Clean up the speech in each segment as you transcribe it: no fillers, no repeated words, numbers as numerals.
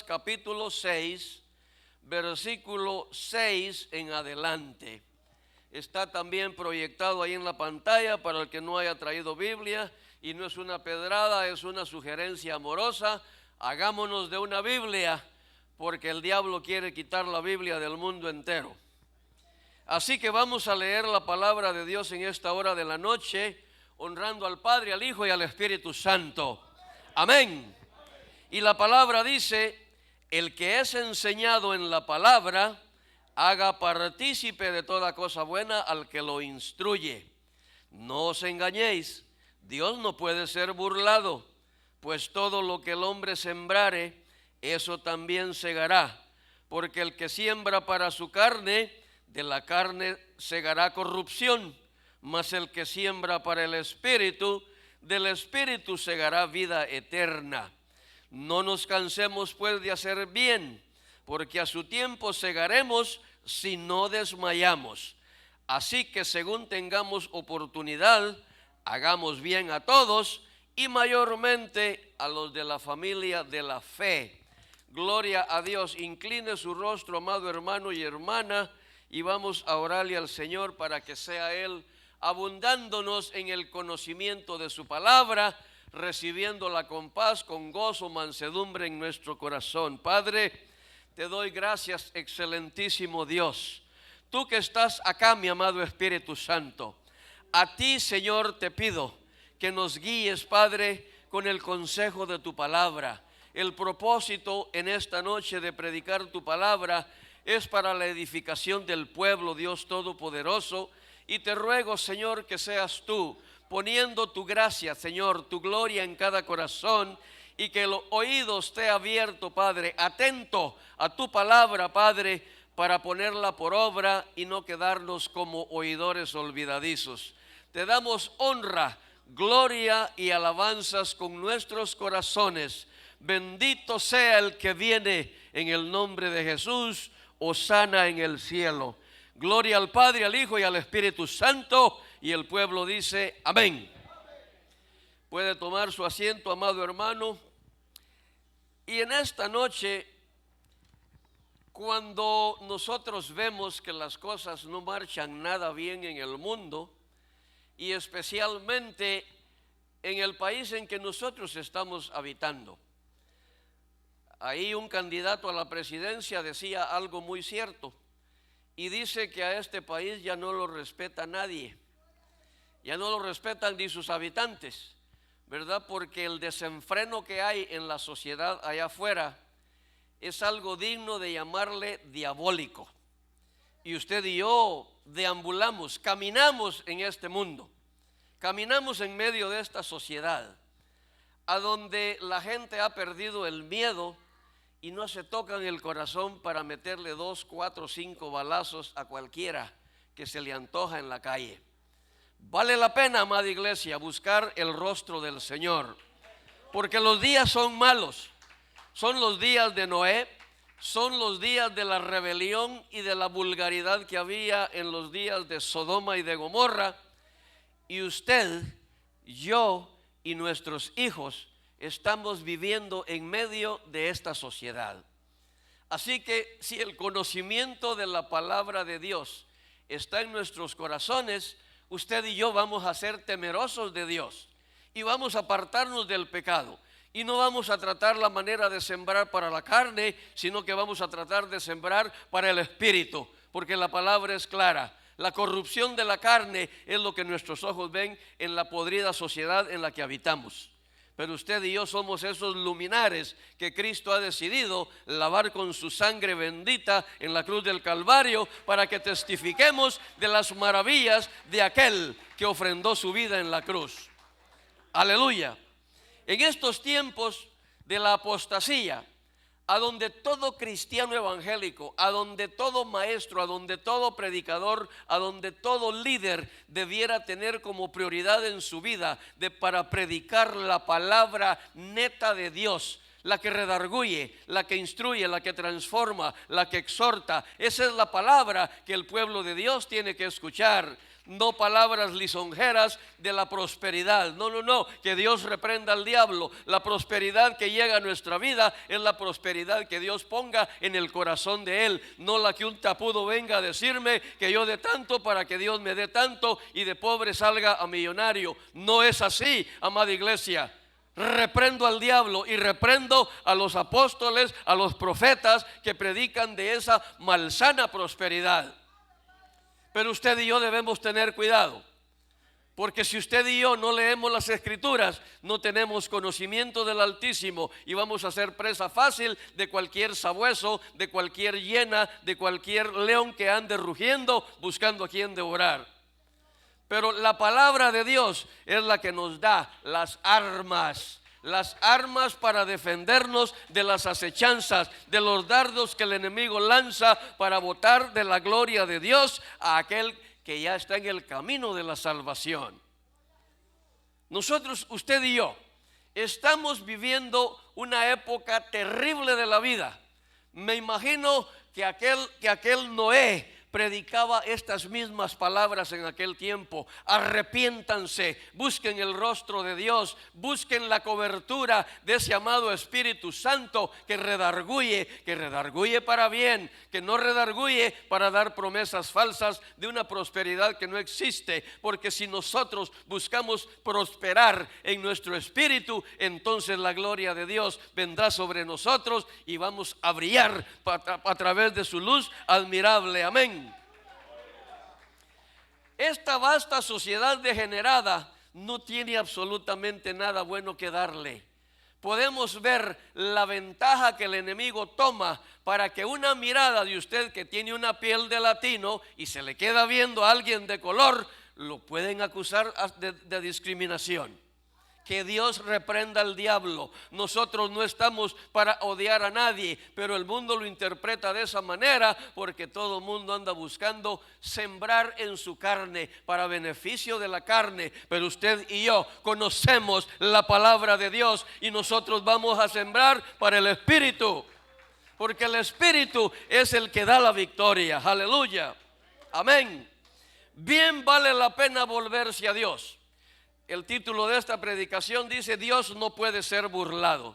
Capítulo 6, versículo 6 en adelante. Está también proyectado ahí en la pantalla para el que no haya traído Biblia, y no es una pedrada, es una sugerencia amorosa. Hagámonos de una Biblia, porque el diablo quiere quitar la Biblia del mundo entero. Así que vamos a leer la palabra de Dios en esta hora de la noche, honrando al Padre, al Hijo y al Espíritu Santo. Amén. Y la palabra dice: el que es enseñado en la palabra, haga partícipe de toda cosa buena al que lo instruye. No os engañéis, Dios no puede ser burlado, pues todo lo que el hombre sembrare, eso también segará. Porque el que siembra para su carne, de la carne segará corrupción, mas el que siembra para el Espíritu, del Espíritu segará vida eterna. No nos cansemos pues de hacer bien, porque a su tiempo segaremos si no desmayamos. Así que según tengamos oportunidad, hagamos bien a todos y mayormente a los de la familia de la fe. Gloria a Dios. Incline su rostro, amado hermano y hermana, y vamos a orarle al Señor para que sea Él abundándonos en el conocimiento de su palabra, recibiéndola con paz, con gozo, mansedumbre en nuestro corazón. Padre, te doy gracias, excelentísimo Dios. Tú que estás acá, mi amado Espíritu Santo, a ti, Señor, te pido que nos guíes, Padre, con el consejo de tu palabra. El propósito en esta noche de predicar tu palabra es para la edificación del pueblo, Dios Todopoderoso, y te ruego, Señor, que seas tú poniendo tu gracia, Señor, tu gloria en cada corazón, y que el oído esté abierto, Padre, atento a tu palabra, Padre, para ponerla por obra y no quedarnos como oidores olvidadizos. Te damos honra, gloria y alabanzas con nuestros corazones. Bendito sea el que viene en el nombre de Jesús, hosana en el cielo. Gloria al Padre, al Hijo y al Espíritu Santo. Y el pueblo dice amén. Puede tomar su asiento, amado hermano. Y en esta noche, cuando nosotros vemos que las cosas no marchan nada bien en el mundo, y especialmente en el país en que nosotros estamos habitando, ahí un candidato a la presidencia decía algo muy cierto, y dice que a este país ya no lo respeta nadie. Ya no lo respetan ni sus habitantes, ¿verdad? Porque el desenfreno que hay en la sociedad allá afuera es algo digno de llamarle diabólico. Y usted y yo deambulamos, caminamos en este mundo, caminamos en medio de esta sociedad, a donde la gente ha perdido el miedo y no se tocan el corazón para meterle 2, 4, 5 balazos a cualquiera que se le antoja en la calle. Vale la pena, amada iglesia, buscar el rostro del Señor, porque los días son malos. Son los días de Noé, son los días de la rebelión y de la vulgaridad que había en los días de Sodoma y de Gomorra. Y usted, yo y nuestros hijos estamos viviendo en medio de esta sociedad. Así que si el conocimiento de la palabra de Dios está en nuestros corazones, usted y yo vamos a ser temerosos de Dios y vamos a apartarnos del pecado, y no vamos a tratar la manera de sembrar para la carne, sino que vamos a tratar de sembrar para el Espíritu, porque la palabra es clara. La corrupción de la carne es lo que nuestros ojos ven en la podrida sociedad en la que habitamos. Pero usted y yo somos esos luminares que Cristo ha decidido lavar con su sangre bendita en la cruz del Calvario, para que testifiquemos de las maravillas de aquel que ofrendó su vida en la cruz. Aleluya. En estos tiempos de la apostasía, a donde todo cristiano evangélico, a donde todo maestro, a donde todo predicador, a donde todo líder debiera tener como prioridad en su vida para predicar la palabra neta de Dios, la que redarguye, la que instruye, la que transforma, la que exhorta. Esa es la palabra que el pueblo de Dios tiene que escuchar. no palabras lisonjeras de la prosperidad. No, no, no, que Dios reprenda al diablo. La prosperidad que llega a nuestra vida es la prosperidad que Dios ponga en el corazón de él, no la que un tapudo venga a decirme que yo dé tanto para que Dios me dé tanto y de pobre salga a millonario. No es así, amada iglesia. Reprendo al diablo y reprendo a los apóstoles, a los profetas que predican de esa malsana prosperidad. Pero usted y yo debemos tener cuidado, porque si usted y yo no leemos las Escrituras, no tenemos conocimiento del Altísimo y vamos a ser presa fácil de cualquier sabueso, de cualquier hiena, de cualquier león que ande rugiendo buscando a quien devorar. Pero la palabra de Dios es la que nos da las armas para defendernos de las acechanzas, de los dardos que el enemigo lanza para botar de la gloria de Dios a aquel que ya está en el camino de la salvación. Nosotros, usted y yo, estamos viviendo una época terrible de la vida. Me imagino que aquel Noé predicaba estas mismas palabras en aquel tiempo. Arrepiéntanse, busquen el rostro de Dios, busquen la cobertura de ese amado Espíritu Santo que redarguye para bien, que no redarguye para dar promesas falsas de una prosperidad que no existe. Porque si nosotros buscamos prosperar en nuestro espíritu, entonces la gloria de Dios vendrá sobre nosotros y vamos a brillar a través de su luz admirable. Amén. Esta vasta sociedad degenerada no tiene absolutamente nada bueno que darle. Podemos ver la ventaja que el enemigo toma para que una mirada de usted que tiene una piel de latino y se le queda viendo a alguien de color, lo pueden acusar de discriminación. Que Dios reprenda al diablo. Nosotros no estamos para odiar a nadie, pero el mundo lo interpreta de esa manera porque todo el mundo anda buscando sembrar en su carne para beneficio de la carne. Pero usted y yo conocemos la palabra de Dios y nosotros vamos a sembrar para el Espíritu, porque el Espíritu es el que da la victoria. Aleluya, amén. Bien vale la pena volverse a Dios. El título de esta predicación dice: Dios no puede ser burlado.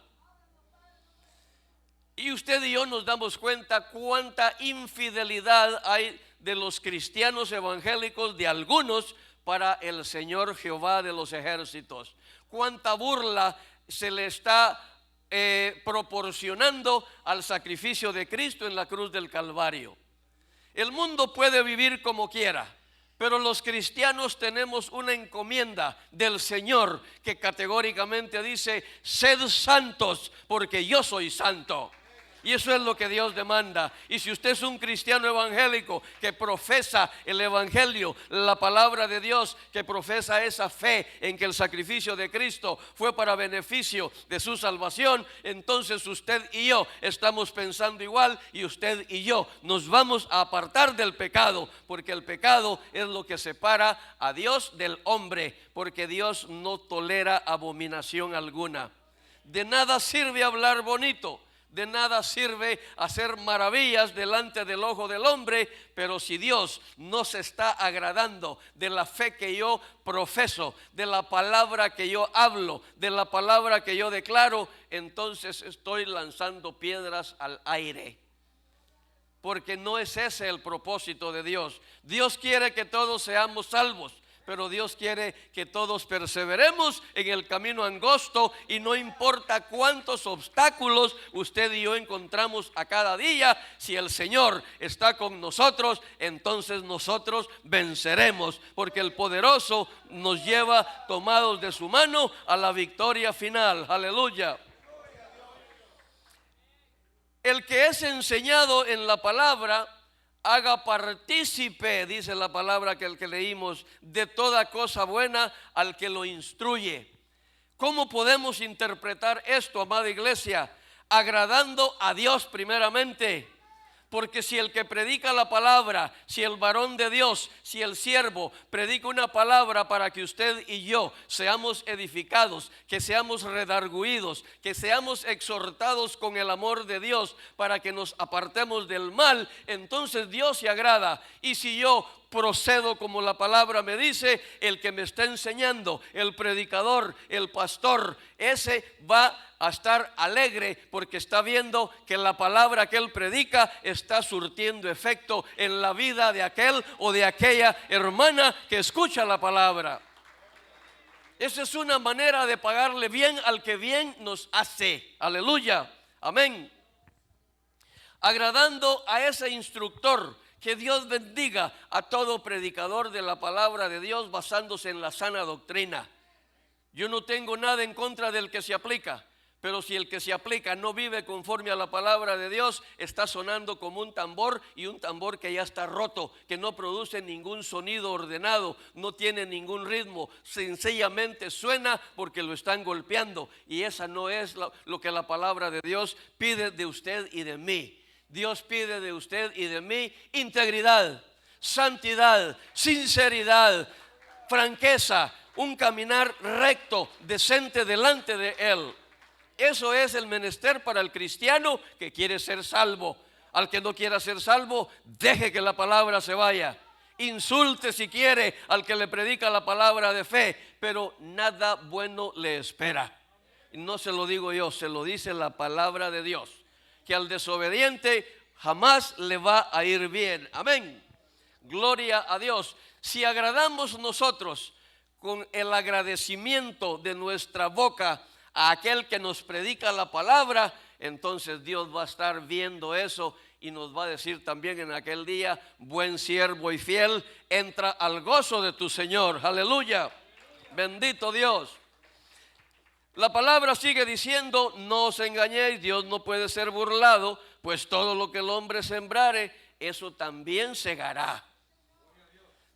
Y usted y yo nos damos cuenta cuánta infidelidad hay de los cristianos evangélicos, de algunos, para el Señor Jehová de los ejércitos. Cuánta burla se le está proporcionando al sacrificio de Cristo en la cruz del Calvario. El mundo puede vivir como quiera, pero los cristianos tenemos una encomienda del Señor que categóricamente dice: sed santos porque yo soy santo. Y eso es lo que Dios demanda. Y si usted es un cristiano evangélico que profesa el evangelio, la palabra de Dios, que profesa esa fe en que el sacrificio de Cristo fue para beneficio de su salvación, entonces usted y yo estamos pensando igual, y usted y yo nos vamos a apartar del pecado, porque el pecado es lo que separa a Dios del hombre, porque Dios no tolera abominación alguna. De nada sirve hablar bonito, de nada sirve hacer maravillas delante del ojo del hombre, pero si Dios no se está agradando de la fe que yo profeso, de la palabra que yo hablo, de la palabra que yo declaro, entonces estoy lanzando piedras al aire. Porque no es ese el propósito de Dios. Dios quiere que todos seamos salvos, pero Dios quiere que todos perseveremos en el camino angosto, y no importa cuántos obstáculos usted y yo encontramos a cada día, si el Señor está con nosotros, entonces nosotros venceremos, porque el poderoso nos lleva tomados de su mano a la victoria final. Aleluya. El que es enseñado en la palabra, haga partícipe, dice la palabra que el que leímos, de toda cosa buena al que lo instruye. ¿Cómo podemos interpretar esto, amada iglesia? Agradando a Dios primeramente. Porque si el que predica la palabra, si el varón de Dios, si el siervo predica una palabra para que usted y yo seamos edificados, que seamos redarguidos, que seamos exhortados con el amor de Dios para que nos apartemos del mal, entonces Dios se agrada. Y si yo procedo como la palabra me dice, el que me está enseñando, el predicador, el pastor, ese va a estar alegre porque está viendo que la palabra que él predica está surtiendo efecto en la vida de aquel o de aquella hermana que escucha la palabra. Esa es una manera de pagarle bien al que bien nos hace. Aleluya, amén. Agradando a ese instructor. Que Dios bendiga a todo predicador de la palabra de Dios basándose en la sana doctrina. Yo no tengo nada en contra del que se aplica, pero si el que se aplica no vive conforme a la palabra de Dios, está sonando como un tambor, y un tambor que ya está roto, que no produce ningún sonido ordenado, no tiene ningún ritmo, sencillamente suena porque lo están golpeando, y esa no es lo que la palabra de Dios pide de usted y de mí. Dios pide de usted y de mí integridad, santidad, sinceridad, franqueza, un caminar recto, decente delante de Él. Eso es el menester para el cristiano que quiere ser salvo. Al que no quiera ser salvo, deje que la palabra se vaya. Insulte si quiere al que le predica la palabra de fe, pero nada bueno le espera. Y no se lo digo yo, se lo dice la palabra de Dios. Que al desobediente jamás le va a ir bien. Amén. Gloria a Dios. Si agradamos nosotros con el agradecimiento de nuestra boca a aquel que nos predica la palabra, entonces Dios va a estar viendo eso y nos va a decir también en aquel día: buen siervo y fiel, entra al gozo de tu Señor. Aleluya. Bendito Dios. La palabra sigue diciendo: no os engañéis, Dios no puede ser burlado, pues todo lo que el hombre sembrare, eso también segará.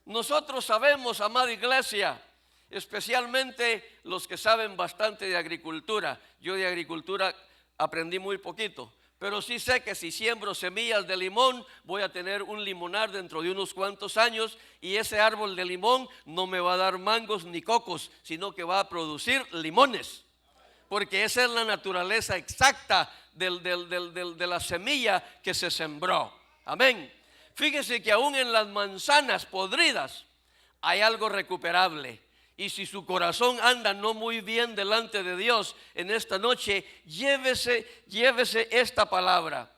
Nosotros sabemos, amada iglesia, especialmente los que saben bastante de agricultura. Yo de agricultura aprendí muy poquito, pero sí sé que si siembro semillas de limón, voy a tener un limonar dentro de unos cuantos años, y ese árbol de limón no me va a dar mangos ni cocos, sino que va a producir limones. Porque esa es la naturaleza exacta de la semilla que se sembró. Amén. Fíjese que aún en las manzanas podridas hay algo recuperable. Y si su corazón anda no muy bien delante de Dios en esta noche, llévese esta palabra.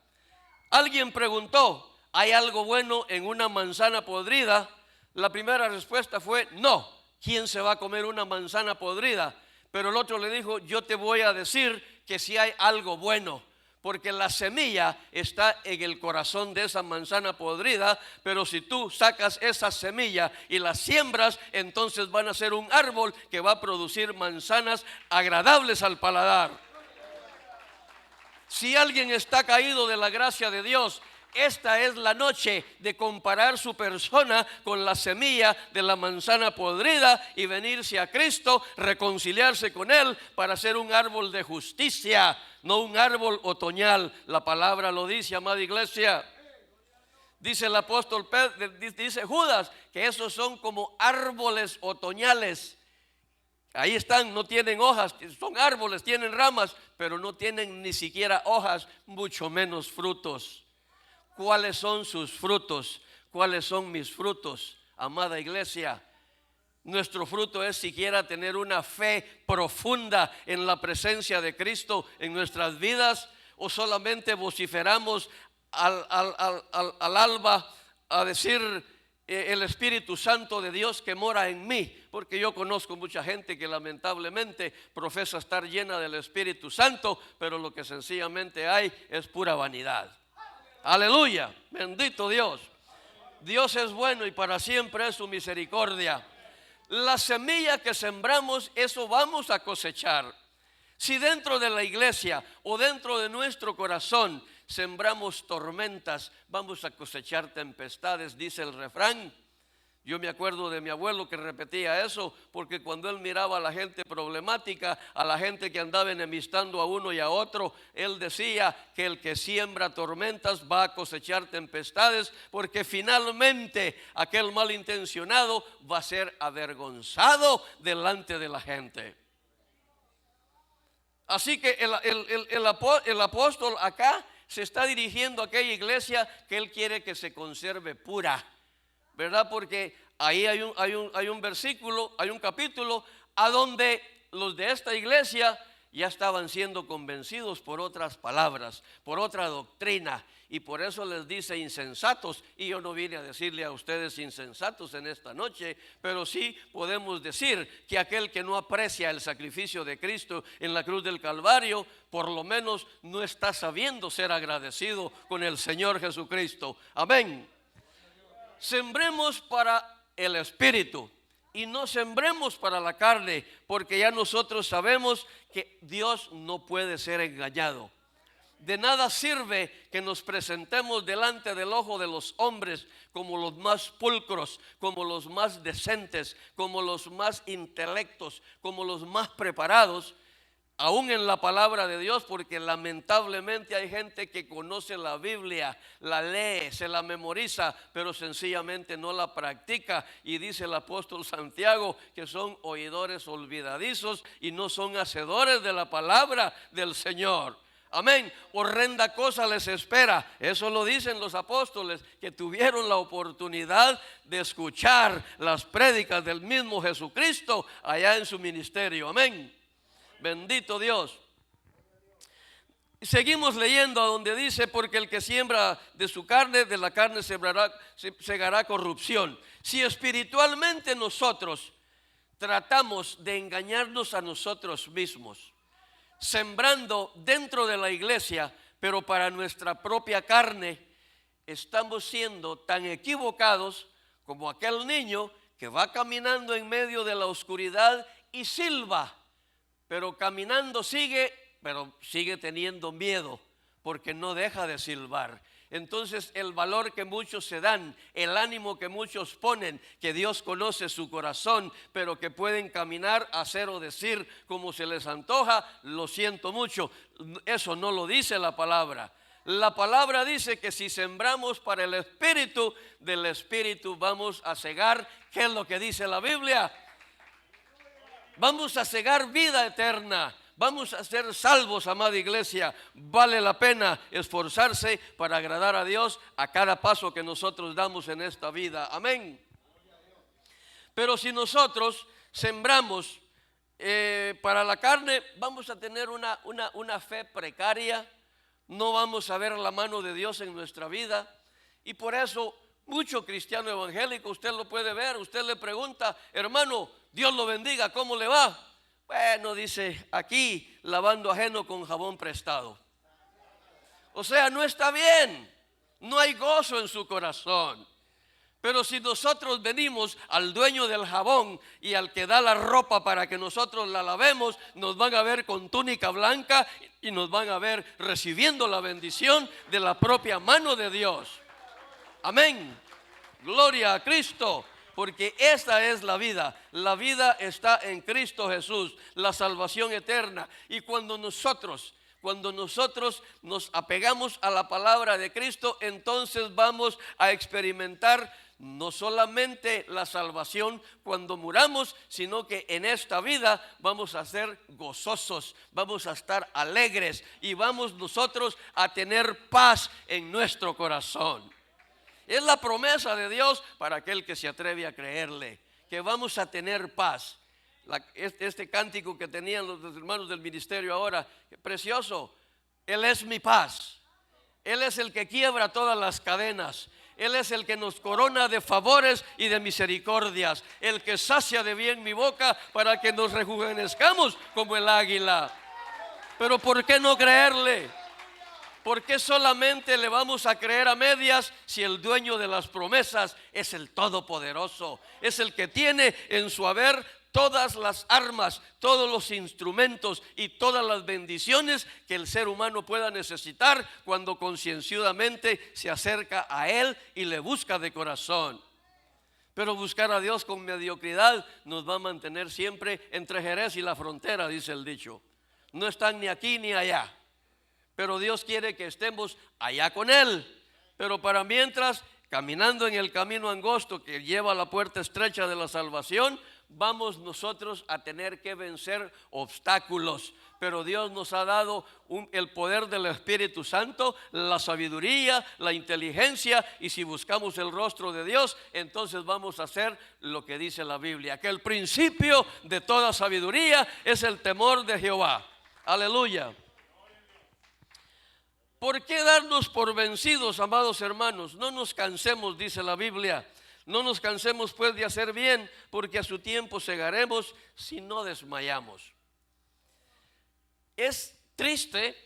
Alguien preguntó: ¿hay algo bueno en una manzana podrida? La primera respuesta fue no. ¿Quién se va a comer una manzana podrida? Pero el otro le dijo: yo te voy a decir que sí hay algo bueno, porque la semilla está en el corazón de esa manzana podrida, pero si tú sacas esa semilla y la siembras, entonces van a ser un árbol que va a producir manzanas agradables al paladar. Si alguien está caído de la gracia de Dios, esta es la noche de comparar su persona con la semilla de la manzana podrida y venirse a Cristo, reconciliarse con Él para ser un árbol de justicia, no un árbol otoñal. La palabra lo dice, amada iglesia. Dice el apóstol Pedro, dice Judas, que esos son como árboles otoñales. Ahí están, no tienen hojas, son árboles, tienen ramas, pero no tienen ni siquiera hojas, mucho menos frutos. ¿Cuáles son sus frutos? ¿Cuáles son mis frutos, amada iglesia? Nuestro fruto es siquiera tener una fe profunda en la presencia de Cristo en nuestras vidas, o solamente vociferamos al alba a decir: el Espíritu Santo de Dios que mora en mí. Porque yo conozco mucha gente que lamentablemente profesa estar llena del Espíritu Santo, pero lo que sencillamente hay es pura vanidad. Aleluya, bendito Dios. Dios es bueno y para siempre es su misericordia. La semilla que sembramos, eso vamos a cosechar. Si dentro de la iglesia o dentro de nuestro corazón sembramos tormentas, vamos a cosechar tempestades, dice el refrán. Yo me acuerdo de mi abuelo que repetía eso, porque cuando él miraba a la gente problemática, a la gente que andaba enemistando a uno y a otro, él decía que el que siembra tormentas va a cosechar tempestades, porque finalmente aquel malintencionado va a ser avergonzado delante de la gente. Así que el apóstol acá se está dirigiendo a aquella iglesia que él quiere que se conserve pura. ¿verdad? Porque ahí hay un versículo, hay un capítulo a donde los de esta iglesia ya estaban siendo convencidos por otras palabras, por otra doctrina, y por eso les dice insensatos. Y yo no vine a decirle a ustedes insensatos en esta noche, pero sí podemos decir que aquel que no aprecia el sacrificio de Cristo en la cruz del Calvario, por lo menos no está sabiendo ser agradecido con el Señor Jesucristo. Amén. Sembremos para el Espíritu y no sembremos para la carne, porque ya nosotros sabemos que Dios no puede ser engañado. De nada sirve que nos presentemos delante del ojo de los hombres como los más pulcros, como los más decentes, como los más intelectos, como los más preparados, aún en la palabra de Dios, porque lamentablemente hay gente que conoce la Biblia, la lee, se la memoriza, pero sencillamente no la practica. Y dice el apóstol Santiago que son oidores olvidadizos y no son hacedores de la palabra del Señor. Amén. Horrenda cosa les espera. Eso lo dicen los apóstoles que tuvieron la oportunidad de escuchar las prédicas del mismo Jesucristo allá en su ministerio. Amén. Bendito Dios. Seguimos leyendo a donde dice: porque el que siembra de su carne, de la carne segará corrupción. Si espiritualmente nosotros tratamos de engañarnos a nosotros mismos, sembrando dentro de la iglesia, pero para nuestra propia carne, estamos siendo tan equivocados como aquel niño que va caminando en medio de la oscuridad y silba, pero caminando sigue, pero sigue teniendo miedo porque no deja de silbar. Entonces el valor que muchos se dan, el ánimo que muchos ponen, que Dios conoce su corazón, pero que pueden caminar, hacer o decir como se les antoja, lo siento mucho. Eso no lo dice la palabra. La palabra dice que si sembramos para el Espíritu, del Espíritu vamos a segar. ¿Qué es lo que dice la Biblia? Vamos a segar vida eterna. Vamos a ser salvos, amada iglesia. Vale la pena esforzarse para agradar a Dios a cada paso que nosotros damos en esta vida. Amén. Pero si nosotros sembramos para la carne, vamos a tener una fe precaria. No vamos a ver la mano de Dios en nuestra vida. Y por eso mucho cristiano evangélico, usted lo puede ver, usted le pregunta: hermano, Dios lo bendiga, ¿cómo le va? Bueno, dice, aquí lavando ajeno con jabón prestado. O sea, no está bien, no hay gozo en su corazón. Pero si nosotros venimos al dueño del jabón y al que da la ropa para que nosotros la lavemos, nos van a ver con túnica blanca y nos van a ver recibiendo la bendición de la propia mano de Dios. Amén. Gloria a Cristo. Porque esta es la vida. La vida está en Cristo Jesús, la salvación eterna. Y cuando nosotros nos apegamos a la palabra de Cristo, entonces vamos a experimentar no solamente la salvación cuando muramos, sino que en esta vida vamos a ser gozosos, vamos a estar alegres y vamos nosotros a tener paz en nuestro corazón. Es la promesa de Dios para aquel que se atreve a creerle, que vamos a tener paz. Este cántico que tenían los hermanos del ministerio ahora, precioso. Él es mi paz. Él es el que quiebra todas las cadenas. Él es el que nos corona de favores y de misericordias. El que sacia de bien mi boca para que nos rejuvenezcamos como el águila. Pero ¿por qué no creerle? ¿Por qué solamente le vamos a creer a medias si el dueño de las promesas es el Todopoderoso? Es el que tiene en su haber todas las armas, todos los instrumentos y todas las bendiciones que el ser humano pueda necesitar cuando concienzudamente se acerca a Él y le busca de corazón. Pero buscar a Dios con mediocridad nos va a mantener siempre entre Jerez y la frontera, dice el dicho. No están ni aquí ni allá. Pero Dios quiere que estemos allá con Él. Pero para mientras, caminando en el camino angosto que lleva a la puerta estrecha de la salvación, vamos nosotros a tener que vencer obstáculos. pero Dios nos ha dado el poder del Espíritu Santo, la sabiduría, la inteligencia, y si buscamos el rostro de Dios, entonces vamos a hacer lo que dice la Biblia, que el principio de toda sabiduría es el temor de Jehová. Aleluya. ¿Por qué darnos por vencidos, amados hermanos? No nos cansemos, dice la Biblia. No nos cansemos pues de hacer bien, porque a su tiempo segaremos si no desmayamos. Es triste,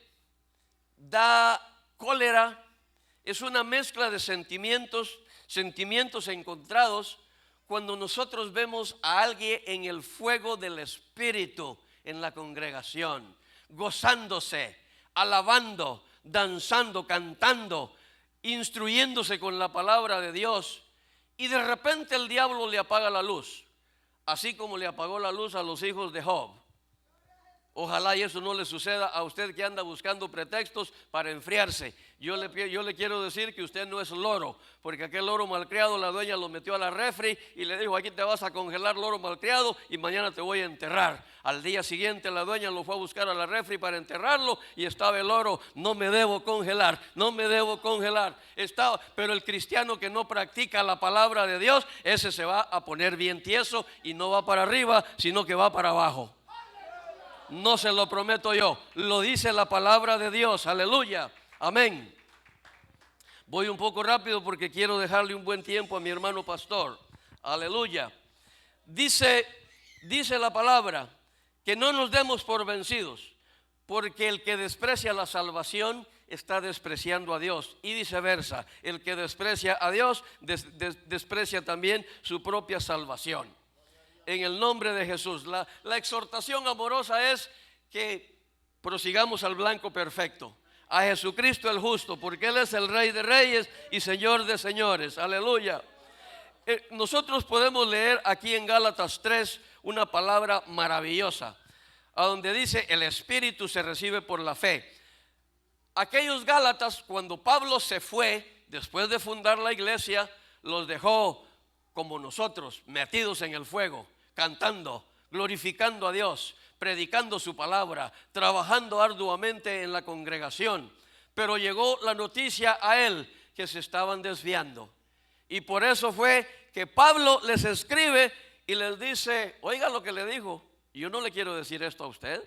da cólera, es una mezcla de sentimientos encontrados cuando nosotros vemos a alguien en el fuego del Espíritu en la congregación, gozándose, alabando, danzando, cantando, instruyéndose con la palabra de Dios, y de repente el diablo le apaga la luz, así como le apagó la luz a los hijos de Job. Ojalá y eso no le suceda a usted que anda buscando pretextos para enfriarse. Yo le quiero decir que usted no es loro, porque aquel loro malcriado la dueña lo metió a la refri y le dijo: aquí te vas a congelar, loro malcriado, y mañana te voy a enterrar. Al día siguiente la dueña lo fue a buscar a la refri para enterrarlo y estaba el loro: no me debo congelar, no me debo congelar. Pero el cristiano que no practica la palabra de Dios, ese se va a poner bien tieso y no va para arriba, sino que va para abajo. No se lo prometo yo, lo dice la palabra de Dios. Aleluya, amén. Voy un poco rápido porque quiero dejarle un buen tiempo a mi hermano pastor. Aleluya. Dice la palabra que no nos demos por vencidos, porque el que desprecia la salvación está despreciando a Dios, y viceversa, el que desprecia a Dios desprecia también su propia salvación. En el nombre de Jesús, la exhortación amorosa es que prosigamos al blanco perfecto, a Jesucristo el justo, porque Él es el Rey de Reyes y Señor de Señores. Aleluya. Nosotros podemos leer aquí en Gálatas 3 una palabra maravillosa, a donde dice: el Espíritu se recibe por la fe. Aquellos Gálatas, cuando Pablo se fue, después de fundar la iglesia, los dejó como nosotros, metidos en el fuego, cantando, glorificando a Dios, predicando su palabra, trabajando arduamente en la congregación. Pero llegó la noticia a él que se estaban desviando, y por eso fue que Pablo les escribe y les dice: oiga lo que le dijo, yo no le quiero decir esto a usted.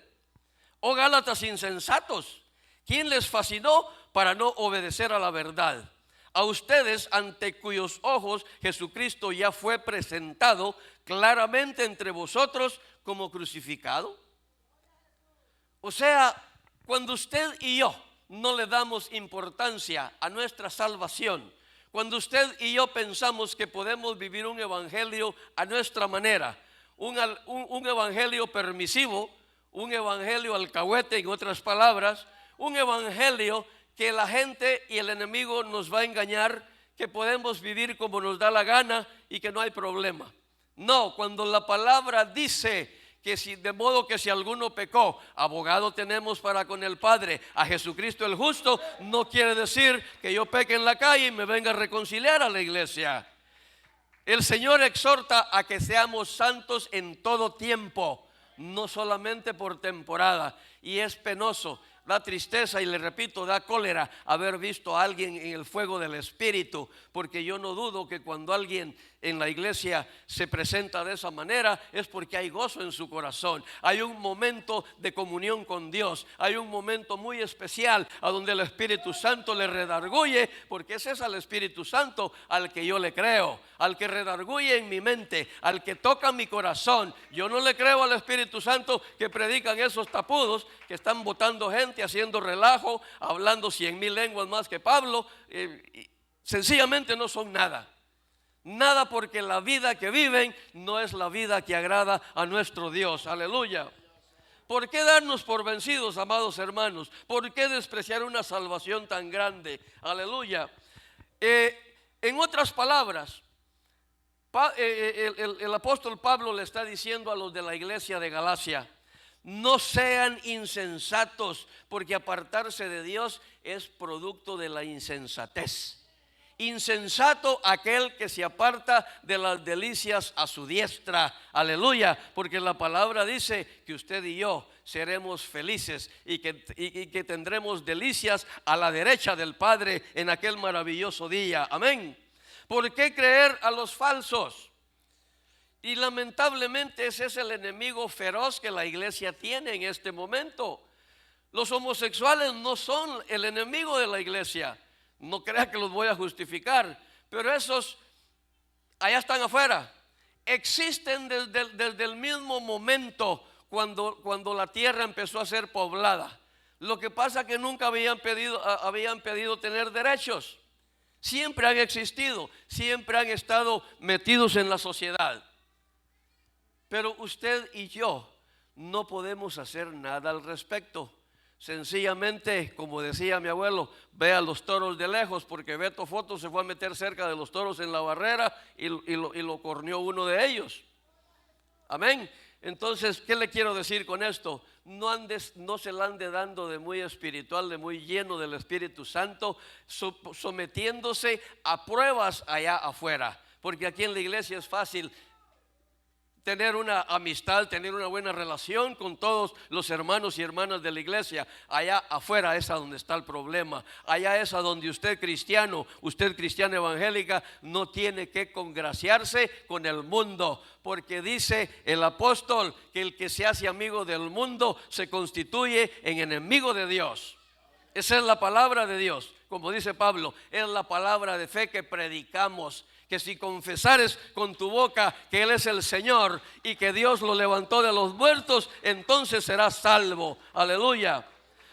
Oh Gálatas insensatos, ¿quién les fascinó para no obedecer a la verdad? A ustedes, ante cuyos ojos Jesucristo ya fue presentado claramente entre vosotros como crucificado. O sea, cuando usted y yo no le damos importancia a nuestra salvación, cuando usted y yo pensamos que podemos vivir un evangelio a nuestra manera, un evangelio permisivo, un evangelio alcahuete, en otras palabras, un evangelio que la gente y el enemigo nos va a engañar, que podemos vivir como nos da la gana y que no hay problema. No, cuando la palabra dice que de modo que si alguno pecó, abogado tenemos para con el Padre, a Jesucristo el justo, no quiere decir que yo peque en la calle y me venga a reconciliar a la iglesia. El Señor exhorta a que seamos santos en todo tiempo, no solamente por temporada, y es penoso. Da tristeza y le repito, da cólera haber visto a alguien en el fuego del Espíritu, porque yo no dudo que cuando alguien en la iglesia se presenta de esa manera es porque hay gozo en su corazón, hay un momento de comunión con Dios, hay un momento muy especial a donde el Espíritu Santo le redarguye, porque ese es al Espíritu Santo al que yo le creo, al que redarguye en mi mente, al que toca mi corazón. Yo no le creo al Espíritu Santo que predican esos tapudos que están botando gente, haciendo relajo, hablando 100,000 lenguas más que Pablo. Sencillamente no son nada. Nada, porque la vida que viven no es la vida que agrada a nuestro Dios. Aleluya. ¿Por qué darnos por vencidos, amados hermanos? ¿Por qué despreciar una salvación tan grande? Aleluya. En otras palabras, el apóstol Pablo le está diciendo a los de la iglesia de Galacia: no sean insensatos, porque apartarse de Dios es producto de la insensatez. Insensato aquel que se aparta de las delicias a su diestra. Aleluya, porque la palabra dice que usted y yo seremos felices y que tendremos delicias a la derecha del Padre en aquel maravilloso día. Amén. ¿Por qué creer a los falsos? Y lamentablemente ese es el enemigo feroz que la iglesia tiene en este momento. Los homosexuales no son el enemigo de la iglesia. No crea que los voy a justificar, pero esos allá están afuera. Existen desde el mismo momento cuando la tierra empezó a ser poblada. Lo que pasa es que nunca habían pedido tener derechos. Siempre han existido, siempre han estado metidos en la sociedad. Pero usted y yo no podemos hacer nada al respecto. Sencillamente, como decía mi abuelo, ve a los toros de lejos, porque Beto Foto se fue a meter cerca de los toros en la barrera y lo corneó uno de ellos. Amén. Entonces, ¿qué le quiero decir con esto? No se la ande dando de muy espiritual, de muy lleno del Espíritu Santo, sometiéndose a pruebas allá afuera, porque aquí en la iglesia es fácil tener una amistad, tener una buena relación con todos los hermanos y hermanas de la iglesia. Allá afuera es a donde está el problema. Allá es a donde usted cristiana evangélica, no tiene que congraciarse con el mundo, porque dice el apóstol que el que se hace amigo del mundo se constituye en enemigo de Dios. Esa es la palabra de Dios, como dice Pablo, es la palabra de fe que predicamos. Que si confesares con tu boca que Él es el Señor y que Dios lo levantó de los muertos, entonces serás salvo. Aleluya.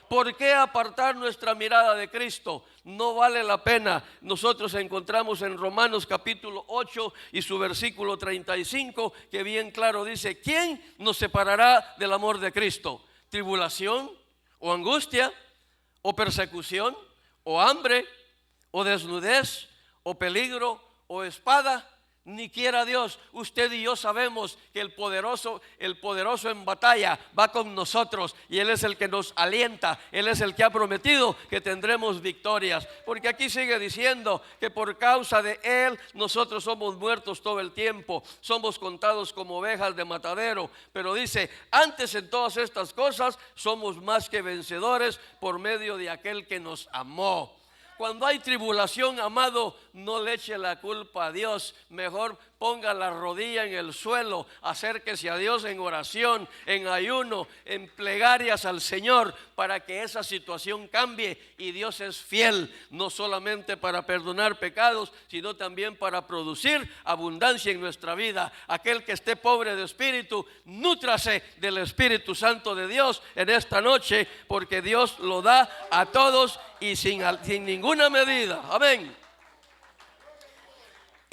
¿Por qué apartar nuestra mirada de Cristo? No vale la pena. Nosotros encontramos en Romanos capítulo 8 y su versículo 35 que bien claro dice: ¿quién nos separará del amor de Cristo? ¿Tribulación o angustia o persecución o hambre o desnudez o peligro o espada? Ni quiera Dios. Usted y yo sabemos que el poderoso en batalla va con nosotros, y Él es el que nos alienta. Él es el que ha prometido que tendremos victorias, porque aquí sigue diciendo que por causa de Él nosotros somos muertos todo el tiempo, somos contados como ovejas de matadero. Pero dice: antes en todas estas cosas somos más que vencedores por medio de aquel que nos amó. Cuando hay tribulación, amado, no le eche la culpa a Dios. Mejor ponga la rodilla en el suelo, acérquese a Dios en oración, en ayuno, en plegarias al Señor, para que esa situación cambie. Y Dios es fiel, no solamente para perdonar pecados, sino también para producir abundancia en nuestra vida. Aquel que esté pobre de espíritu, nútrase del Espíritu Santo de Dios en esta noche, porque Dios lo da a todos y sin ninguna medida. Amén.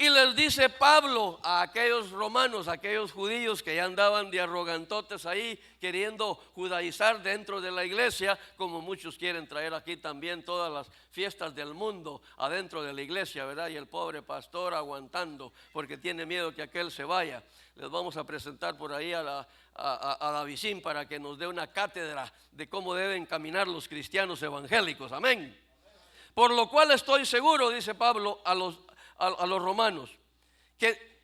Y les dice Pablo a aquellos romanos, a aquellos judíos que ya andaban de arrogantotes ahí, queriendo judaizar dentro de la iglesia, como muchos quieren traer aquí también todas las fiestas del mundo adentro de la iglesia, ¿verdad? Y el pobre pastor aguantando porque tiene miedo que aquel se vaya. Les vamos a presentar por ahí a Davidín para que nos dé una cátedra de cómo deben caminar los cristianos evangélicos. Amén. Por lo cual estoy seguro, dice Pablo a los romanos, que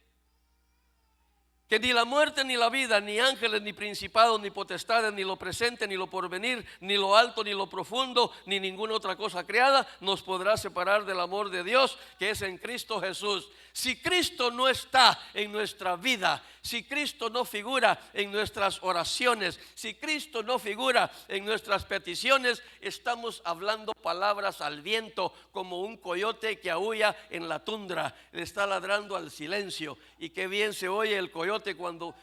ni la muerte ni la vida, ni ángeles, ni principados, ni potestades, ni lo presente, ni lo porvenir, ni lo alto, ni lo profundo, ni ninguna otra cosa creada nos podrá separar del amor de Dios que es en Cristo Jesús. Si Cristo no está en nuestra vida, si Cristo no figura en nuestras oraciones, si Cristo no figura en nuestras peticiones, estamos hablando palabras al viento, como un coyote que aúlla en la tundra, le está ladrando al silencio. Y qué bien se oye el coyote cuando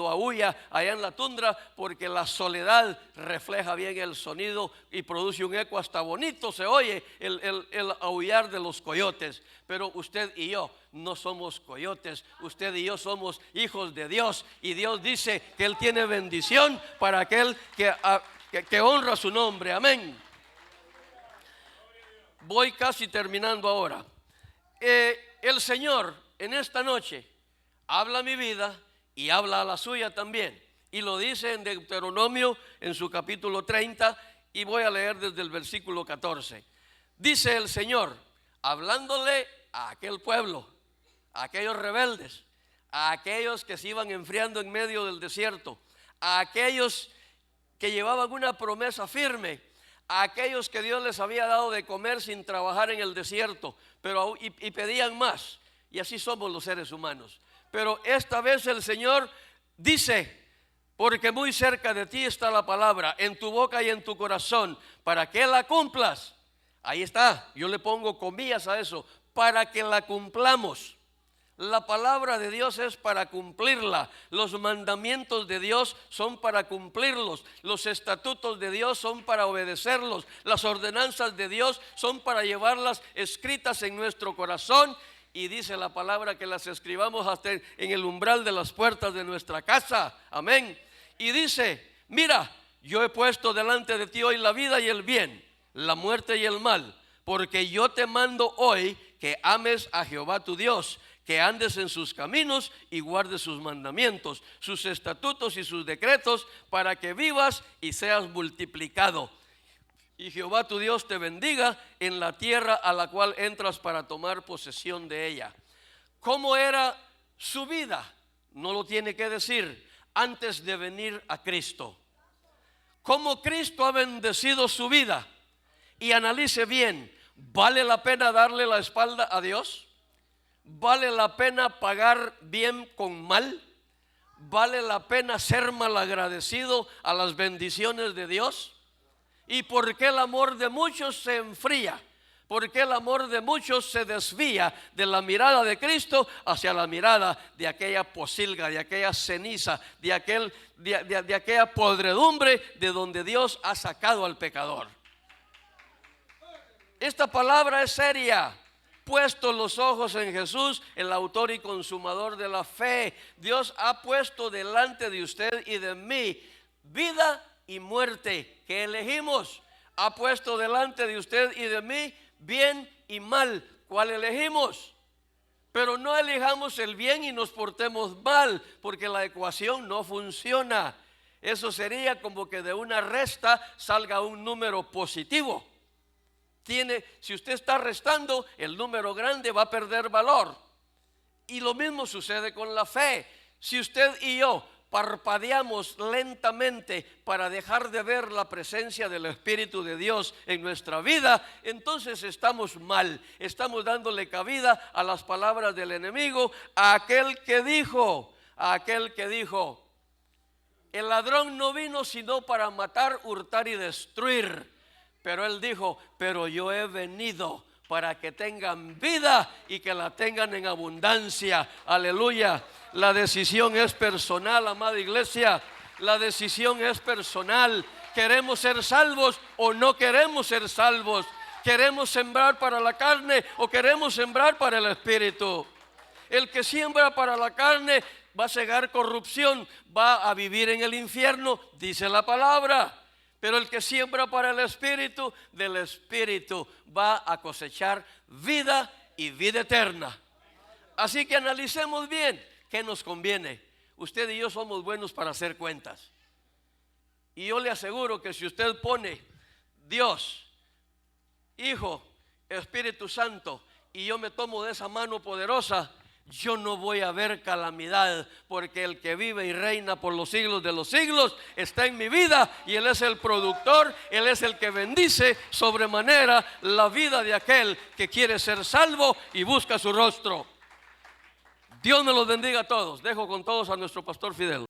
aúlla allá en la tundra, porque la soledad refleja bien el sonido y produce un eco hasta bonito. Se oye el aullar de los coyotes. Pero usted y yo no somos coyotes, usted y yo somos hijos de Dios, y Dios dice que Él tiene bendición para aquel que honra su nombre. Amén. Voy casi terminando ahora. El Señor en esta noche habla a mi vida y habla a la suya también, y lo dice en Deuteronomio en su capítulo 30, y voy a leer desde el versículo 14. Dice el Señor: hablándole a aquel pueblo, a aquellos rebeldes, a aquellos que se iban enfriando en medio del desierto, a aquellos que llevaban una promesa firme, a aquellos que Dios les había dado de comer sin trabajar en el desierto, y pedían más. Y así somos los seres humanos. Pero esta vez el Señor dice: porque muy cerca de ti está la palabra, en tu boca y en tu corazón, para que la cumplas. Ahí está, yo le pongo comillas a eso, para que la cumplamos. La palabra de Dios es para cumplirla. Los mandamientos de Dios son para cumplirlos. Los estatutos de Dios son para obedecerlos. Las ordenanzas de Dios son para llevarlas escritas en nuestro corazón. Y dice la palabra que las escribamos hasta en el umbral de las puertas de nuestra casa. Amén. Y dice: mira, yo he puesto delante de ti hoy la vida y el bien, la muerte y el mal, porque yo te mando hoy que ames a Jehová tu Dios, que andes en sus caminos y guardes sus mandamientos, sus estatutos y sus decretos, para que vivas y seas multiplicado. Y Jehová tu Dios te bendiga en la tierra a la cual entras para tomar posesión de ella. ¿Cómo era su vida? No lo tiene que decir, antes de venir a Cristo. ¿Cómo Cristo ha bendecido su vida? Y analice bien, ¿vale la pena darle la espalda a Dios? ¿Vale la pena pagar bien con mal? ¿Vale la pena ser malagradecido a las bendiciones de Dios? ¿Y por qué el amor de muchos se enfría? ¿Por qué el amor de muchos se desvía de la mirada de Cristo hacia la mirada de aquella posilga, de aquella ceniza, de aquella podredumbre de donde Dios ha sacado al pecador? Esta palabra es seria. Puesto los ojos en Jesús, el autor y consumador de la fe. Dios ha puesto delante de usted y de mí vida y muerte. ¿Qué elegimos? Ha puesto delante de usted y de mí bien y mal. ¿Cuál elegimos? Pero no elijamos el bien y nos portemos mal, porque la ecuación no funciona. Eso sería como que de una resta salga un número positivo. Si usted está restando, el número grande va a perder valor. Y lo mismo sucede con la fe. Si usted y yo parpadeamos lentamente para dejar de ver la presencia del Espíritu de Dios en nuestra vida, entonces estamos mal. Estamos dándole cabida a las palabras del enemigo, a aquel que dijo, el ladrón no vino sino para matar, hurtar y destruir. Pero él dijo: pero yo he venido para que tengan vida y que la tengan en abundancia. Aleluya. La decisión es personal, amada iglesia. La decisión es personal. ¿Queremos ser salvos o no queremos ser salvos? ¿Queremos sembrar para la carne o queremos sembrar para el Espíritu? El que siembra para la carne va a cegar corrupción, va a vivir en el infierno, dice la palabra. Pero el que siembra para el Espíritu, del Espíritu va a cosechar vida y vida eterna. Así que analicemos bien qué nos conviene. Usted y yo somos buenos para hacer cuentas. Y yo le aseguro que si usted pone Dios, Hijo, Espíritu Santo, y yo me tomo de esa mano poderosa, yo no voy a ver calamidad, porque el que vive y reina por los siglos de los siglos está en mi vida, y Él es el productor, Él es el que bendice sobremanera la vida de aquel que quiere ser salvo y busca su rostro. Dios me los bendiga a todos. Dejo con todos a nuestro pastor Fidel.